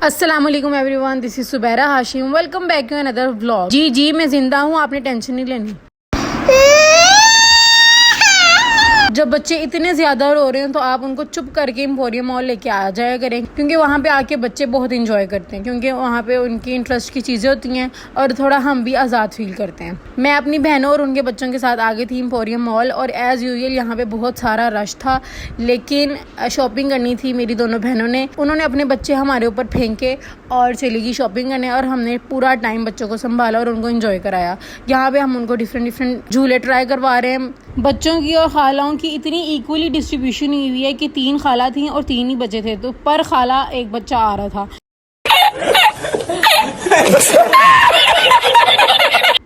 अस्सलाम वालेकुम everyone, this is Subaira Hashim. Welcome back to another vlog. जी मैं जिंदा हूँ, आपने टेंशन नहीं लेनी। जब बच्चे इतने ज़्यादा रो रहे हैं तो आप उनको चुप करके एम्पोरियम मॉल लेके आ जाया करें, क्योंकि वहाँ पे आके बच्चे बहुत इंजॉय करते हैं, क्योंकि वहाँ पे उनकी इंटरेस्ट की चीज़ें होती हैं और थोड़ा हम भी आज़ाद फील करते हैं। मैं अपनी बहनों और उनके बच्चों के साथ आ गई थी एम्पोरियम मॉल, और एज़ यूजुअल यहाँ पे बहुत सारा रश था, लेकिन शॉपिंग करनी थी मेरी दोनों बहनों ने। उन्होंने अपने बच्चे हमारे ऊपर फेंके और चली गई शॉपिंग करने, और हमने पूरा टाइम बच्चों को संभाला और उनको इंजॉय कराया। यहाँ पे हम उनको डिफरेंट झूले ट्राई करवा रहे हैं। बच्चों की और खालाओं की इतनी इक्वली डिस्ट्रीब्यूशन हुई है कि 3 खाला थी और 3 ही बचे थे, तो पर खाला एक बच्चा आ रहा था।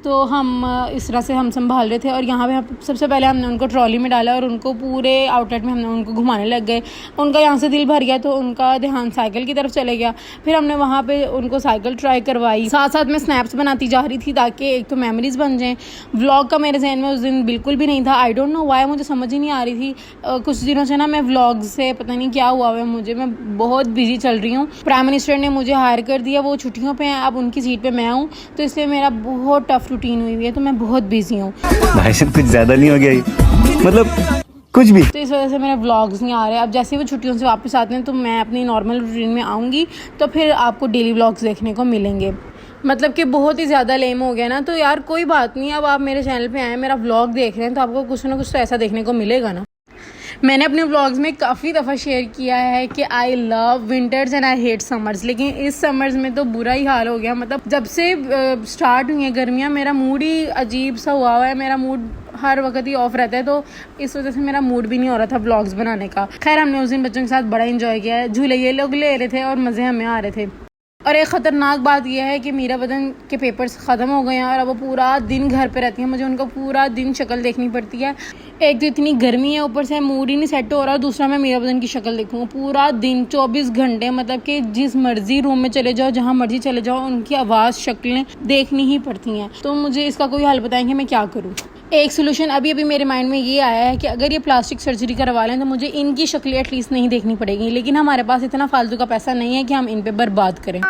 तो हम इस तरह से हम संभाल रहे थे, और यहाँ पे सबसे पहले हमने उनको ट्रॉली में डाला और उनको पूरे आउटलेट में हमने उनको घुमाने लग गए। उनका यहाँ से दिल भर गया तो उनका ध्यान साइकिल की तरफ चले गया। फिर हमने वहाँ पे उनको साइकिल ट्राई करवाई, साथ साथ में स्नैप्स बनाती जा रही थी ताकि एक तो मेमोरीज बन जाएं। व्लॉग का मेरे जहन में उस दिन बिल्कुल भी नहीं था। आई डोंट नो व्हाई, मुझे समझ ही नहीं आ रही थी। कुछ दिनों से ना मैं व्लॉग से पता नहीं क्या हुआ है मुझे, मैं बहुत बिजी चल रही हूँ। प्राइम मिनिस्टर ने मुझे हायर कर दिया, वो छुट्टियों पे हैं, अब उनकी सीट पे मैं हूँ, तो इसलिए मेरा बहुत टफ रूटीन हुई है, तो मैं बहुत बिजी हूँ। भाई साहब कुछ ज्यादा नहीं हो गया, मतलब कुछ भी, तो इस वजह से मेरे व्लॉग्स नहीं आ रहे। अब जैसे वो छुट्टियों से वापस आते हैं तो मैं अपनी नॉर्मल रूटीन में आऊँगी, तो फिर आपको डेली व्लॉग्स देखने को मिलेंगे। मतलब कि बहुत ही ज़्यादा लेम हो गया ना, तो यार कोई बात नहीं, अब आप मेरे चैनल पे आए, मेरा व्लॉग देख रहे हैं, तो आपको कुछ ना कुछ तो ऐसा देखने को मिलेगा ना। मैंने अपने व्लॉग्स में काफ़ी दफ़ा शेयर किया है कि I love winters and I hate summers, लेकिन इस समर्स में तो बुरा ही हाल हो गया। मतलब जब से स्टार्ट हुई हैं गर्मियाँ, मेरा मूड ही अजीब सा हुआ है। मेरा मूड हर वक्त ही ऑफ रहता है, तो इस वजह से मेरा मूड भी नहीं हो रहा था व्लॉग्स बनाने का। खैर, हमने उस दिन बच्चों के साथ बड़ा इंजॉय किया है। झूले ये लोग ले रहे थे और मज़े हमें आ रहे थे। और एक ख़तरनाक बात यह है कि मीरा बदन के पेपर्स ख़त्म हो गए हैं और अब वो पूरा दिन घर पे रहती है। मुझे उनका पूरा दिन शक्ल देखनी पड़ती है। एक तो इतनी गर्मी है, ऊपर से मूड ही नहीं सेट हो रहा, दूसरा मैं मीरा बदन की शक्ल देखूँगा पूरा दिन 24 घंटे। मतलब कि जिस मर्जी रूम में चले जाओ, जहाँ मर्जी चले जाओ, उनकी आवाज़ शक्लें देखनी ही पड़ती हैं। तो मुझे इसका कोई हल बताएं कि मैं क्या करूँ। एक सोल्यूशन अभी मेरे माइंड में ये आया है कि अगर ये प्लास्टिक सर्जरी करवा लें तो मुझे इनकी शक्लें एटलीस्ट नहीं देखनी पड़ेगी, लेकिन हमारे पास इतना फालतू का पैसा नहीं है कि हम इन पे बर्बाद करें।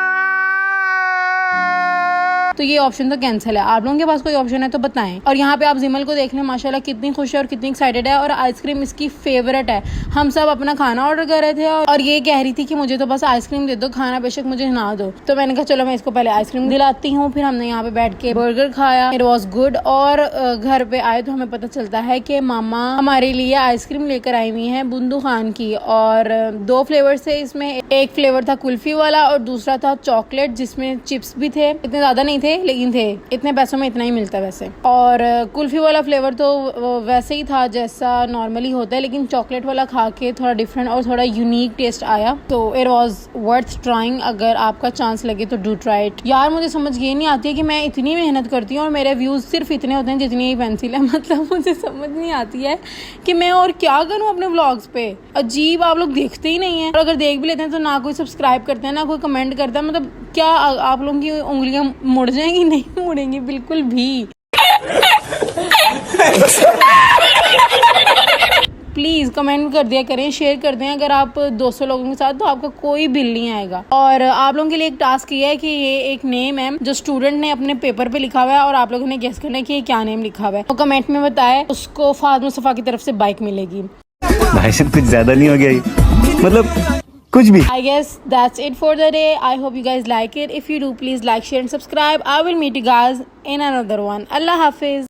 तो ये ऑप्शन तो कैंसिल है। आप लोगों के पास कोई ऑप्शन है तो बताएं। और यहाँ पे आप जिमल को देख लें, माशाल्लाह कितनी खुश है और कितनी एक्साइटेड है, और आइसक्रीम इसकी फेवरेट है। हम सब अपना खाना ऑर्डर कर रहे थे और ये कह रही थी कि मुझे तो बस आइसक्रीम दे दो, खाना बेशक मुझे ना दो। तो मैंने कहा चलो मैं इसको पहले आइसक्रीम दिलाती हूँ। फिर हमने यहाँ पे बैठ के बर्गर खाया, इट वॉज गुड। और घर पे आए तो हमें पता चलता है कि मामा हमारे लिए आइसक्रीम लेकर आई हुई है बुंदू खान की, और 2 फ्लेवर्स थे इसमें। एक फ्लेवर था कुल्फी वाला और दूसरा था चॉकलेट, जिसमें चिप्स भी थे। इतने ज्यादा नहीं थे लेकिन थे, इतने पैसों में इतना ही मिलता है वैसे। और कुल्फी वाला फ्लेवर तो वैसे ही था जैसा नॉर्मली होता है, लेकिन चॉकलेट वाला खा के थोड़ा डिफरेंट और थोड़ा यूनिक टेस्ट आया, तो इट वाज वर्थ ट्राइंग। अगर आपका चांस लगे तो डू ट्राई इट। यार मुझे समझ ये नहीं आती है कि मैं इतनी मेहनत करती हूँ और मेरे व्यूज सिर्फ इतने होते हैं जितनी ही पेंसिल है। मतलब मुझे समझ नहीं आती है कि मैं और क्या करूँ अपने व्लॉग्स पे। अजीब, आप लोग देखते ही नहीं है, और अगर देख भी लेते हैं तो ना कोई सब्सक्राइब करते हैं ना कोई कमेंट करता है। मतलब क्या आप लोगों की उंगलियां मुड़ जाएंगी? नहीं मुड़ेंगी बिल्कुल भी। प्लीज़ कमेंट कर दिया करें, शेयर कर दें अगर आप 200 लोगों के साथ, तो आपका कोई बिल नहीं आएगा। और आप लोगों के लिए एक टास्क ये है कि ये एक नेम है जो स्टूडेंट ने अपने पेपर पे लिखा हुआ है, और आप लोगों ने गेस करना है कि ये क्या नेम लिखा हुआ है। तो कमेंट में बताएं, उसको फाद मुस्तफा की तरफ से बाइक मिलेगी। भाई साहब कुछ ज्यादा नहीं हो गया, मतलब कुछ भी। I guess that's it for the day. I hope you guys like it. If you do, please like, share and subscribe. I will meet you guys in another one. Allah Hafiz.